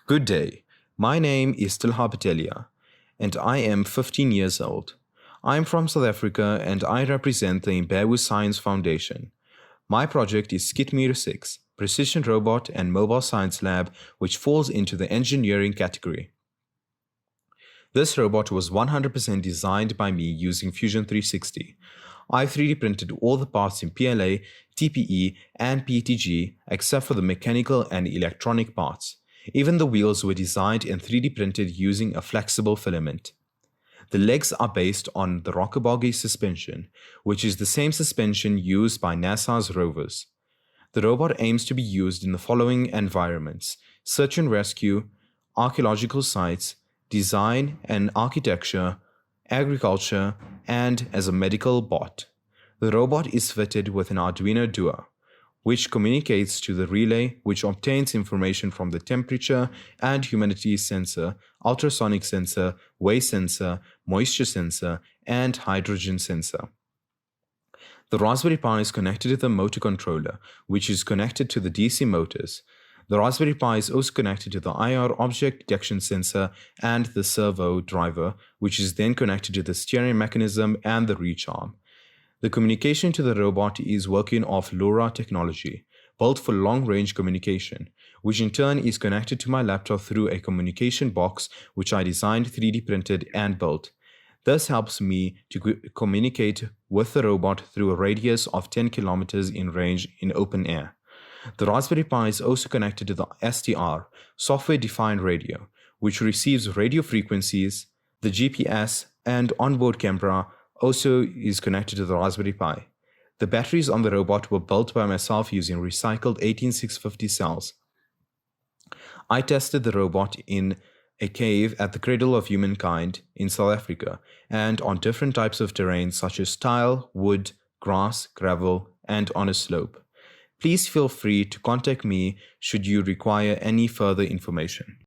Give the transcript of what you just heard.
Good day. My name is Talhah Patelia, and I am 15 years old. I am from South Africa and I represent the Imbewu Science Foundation. My project is Scietmeer 6, Precision Robot and Mobile Science Lab, which falls into the engineering category. This robot was 100% designed by me using Fusion 360. I 3D printed all the parts in PLA, TPE, and PETG except for the mechanical and electronic parts. Even the wheels were designed and 3D printed using a flexible filament. The legs are based on the Robotic suspension, which is the same suspension used by NASA's rovers. The robot aims to be used in the following environments: search and rescue, archaeological sites, design and architecture, agriculture, and as a medical bot. The robot is fitted with an Arduino Duo, which communicates to the relay, which obtains information from the temperature and humidity sensor, ultrasonic sensor, weight sensor, moisture sensor, and hydrogen sensor. The Raspberry Pi is connected to the motor controller, which is connected to the DC motors. The Raspberry Pi is also connected to the IR object detection sensor and the servo driver, which is then connected to the steering mechanism and the reach arm. The communication to the robot is working off LoRa technology, built for long-range communication, which in turn is connected to my laptop through a communication box which I designed, 3D printed, and built. This helps me to communicate with the robot through a radius of 10 kilometers in range in open air. The Raspberry Pi is also connected to the SDR, software-defined radio, which receives radio frequencies. The GPS and onboard camera also is connected to the Raspberry Pi. The batteries on the robot were built by myself using recycled 18650 cells. I tested the robot in a cave at the Cradle of Humankind in South Africa and on different types of terrain such as tile, wood, grass, gravel, and on a slope. Please feel free to contact me should you require any further information.